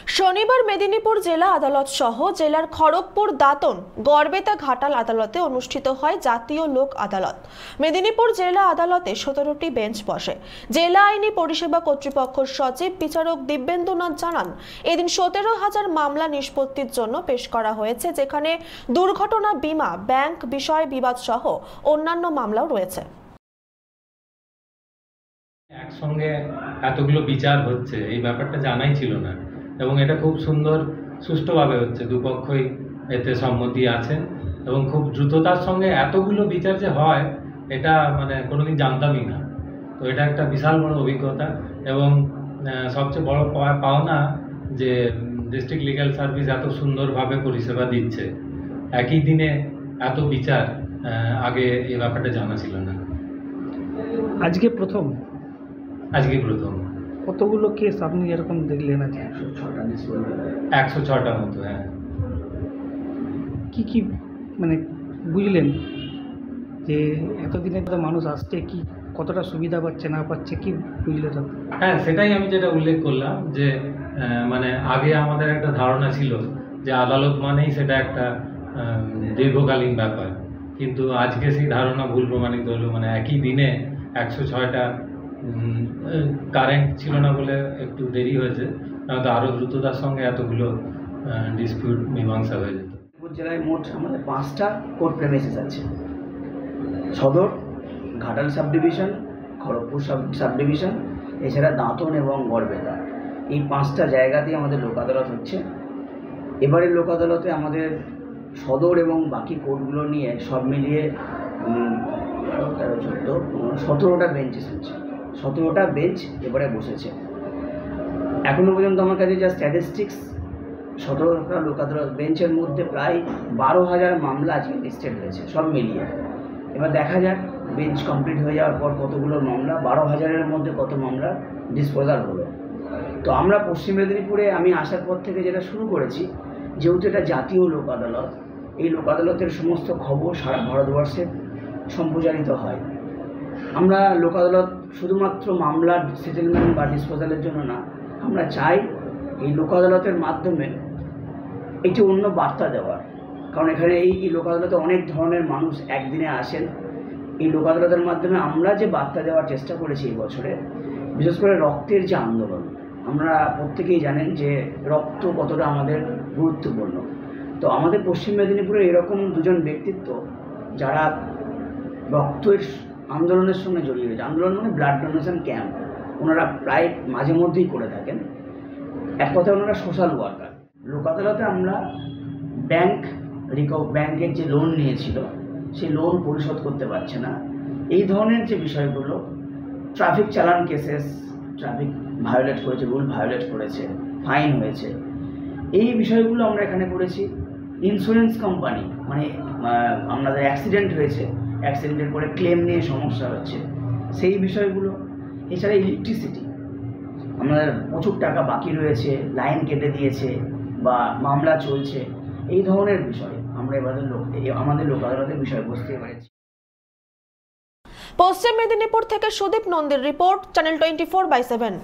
শনিবার মেদিনীপুর জেলা আদালত সহ জেলার খড়গপুর দাঁতন গড়বেতা ঘাটাল আদালতে অনুষ্ঠিত হয় জাতীয় লোক আদালত। মেদিনীপুর জেলা আদালতে 17টি বেঞ্চ বসে। জেলা আইনি পরিষেবা কর্তৃপক্ষের সচিব বিচারক দিব্যেন্দুনাথ জানান, এদিন 17,000 মামলা নিষ্পত্তির জন্য পেশ করা হয়েছে, যেখানে দুর্ঘটনা বীমা, ব্যাংক বিষয় বিবাদ সহ অন্যান্য মামলাও রয়েছে। একসঙ্গে এতগুলো বিচার হচ্ছে এই ব্যাপারটা জানাই ছিল না, এবং এটা খুব সুন্দর সুষ্ঠুভাবে হচ্ছে। দুপক্ষই এতে সম্মতি আছেন এবং খুব দ্রুততার সঙ্গে এতগুলো বিচার যে হয় এটা কোনোদিন জানতামই না। তো এটা একটা বিশাল বড় অভিজ্ঞতা এবং সবচেয়ে বড় পাওনা যে ডিস্ট্রিক্ট লিগ্যাল সার্ভিস এত সুন্দরভাবে পরিষেবা দিচ্ছে। একই দিনে এত বিচার, আগে এই ব্যাপারটা জানা ছিল না। আজকে প্রথম কতগুলো কেস আপনি এরকম দেখলেন? আছে 106টা মতো। হ্যাঁ, কি বুঝলেন যে এতদিনে তো মানুষ আসছে, কি কতটা সুবিধা পাচ্ছে না পাচ্ছে, কি বুঝলেন? হ্যাঁ, সেটাই আমি যেটা উল্লেখ করলাম যে আগে আমাদের একটা ধারণা ছিল যে আদালত মানেই সেটা একটা দীর্ঘকালীন ব্যাপার, কিন্তু আজকে সেই ধারণা ভুল প্রমাণিত হলো। একই দিনে 106টা কারেন্ট ছিল না বলে একটু দেরি হয়েছে, নয়তো আরও দ্রুততার সঙ্গে এতগুলো ডিসপিউট মীমাংসা হয়ে যেত। জেলায় মোট আমাদের 5টা কোর্ট প্রেমিসেস আছে। সদর, Ghatal sub division, Kharagpur sub division, এছাড়া দাঁতন এবং গড়বেতা, এই 5টা জায়গাতেই আমাদের লোক আদালত হচ্ছে। এবারের লোক আদালতে আমাদের সদর এবং বাকি কোর্টগুলো নিয়ে সব মিলিয়ে 17টা বেঞ্চেস হচ্ছে। 17টা বেঞ্চ এবারে বসেছে। এখনও পর্যন্ত আমার কাছে যা স্ট্যাটিস্টিক্স, 17টা লোক আদালত বেঞ্চের মধ্যে প্রায় 12,000 মামলা আজকে লিস্টেড হয়েছে সব মিলিয়ে। এবার দেখা যাক বেঞ্চ কমপ্লিট হয়ে যাওয়ার পর কতগুলো মামলা, 12,000-এর মধ্যে কত মামলা ডিসপোজাল হলো। তো আমরা পশ্চিম মেদিনীপুরে আমি আসার পর থেকে যেটা শুরু করেছি, যেহেতু এটা জাতীয় লোক আদালত, এই লোক আদালতের সমস্ত খবর সারা ভারতবর্ষে সম্প্রচারিত হয়। আমরা লোক আদালত শুধুমাত্র মামলার সেটেলমেন্ট বা ডিসপোজালের জন্য না, আমরা চাই এই লোক আদালতের মাধ্যমে একটি অন্য বার্তা দেওয়ার। কারণ এখানে এই লোক আদালতে অনেক ধরনের মানুষ একদিনে আসেন। এই লোক আদালতের মাধ্যমে আমরা যে বার্তা দেওয়ার চেষ্টা করেছি এই বছরে, বিশেষ করে রক্তের যে আন্দোলন, আমরা প্রত্যেকেই জানেন যে রক্ত কতটা আমাদের গুরুত্বপূর্ণ। তো আমাদের পশ্চিম মেদিনীপুরে এরকম দুজন ব্যক্তিত্ব যারা রক্তের আন্দোলনের সঙ্গে জড়িয়ে রয়েছে, আন্দোলন ব্লাড ডোনেশন ক্যাম্প ওনারা প্রায় মাঝে মধ্যেই করে থাকেন। এক কথায় ওনারা সোশ্যাল ওয়ার্কার। লোক আদালতে আমরা ব্যাংকের যে লোন নিয়েছিল সেই লোন পরিশোধ করতে পারছে না, এই ধরনের যে বিষয়গুলো, ট্রাফিক চালান কেসেস, ট্রাফিক ভায়োলেট করেছে, রুল ভায়োলেট করেছে, ফাইন হয়েছে, এই বিষয়গুলো আমরা এখানে করেছি। ইন্স্যুরেন্স কোম্পানি আমাদের অ্যাক্সিডেন্ট হয়েছে, অ্যাক্সিডেন্টের পরে ক্লেম নিয়ে সমস্যা হচ্ছে, সেই বিষয়গুলো। এছাড়া ইলেকট্রিসিটি, আমাদের প্রচুর টাকা বাকি রয়েছে, লাইন কেটে দিয়েছে বা মামলা চলছে, এই ধরনের বিষয় আমরা আমাদের লোক আদালতের বিষয়বস্তু পেয়েছি। পশ্চিম মেদিনীপুর থেকে সুদীপ নন্দীর রিপোর্ট, চ্যানেল 24/7।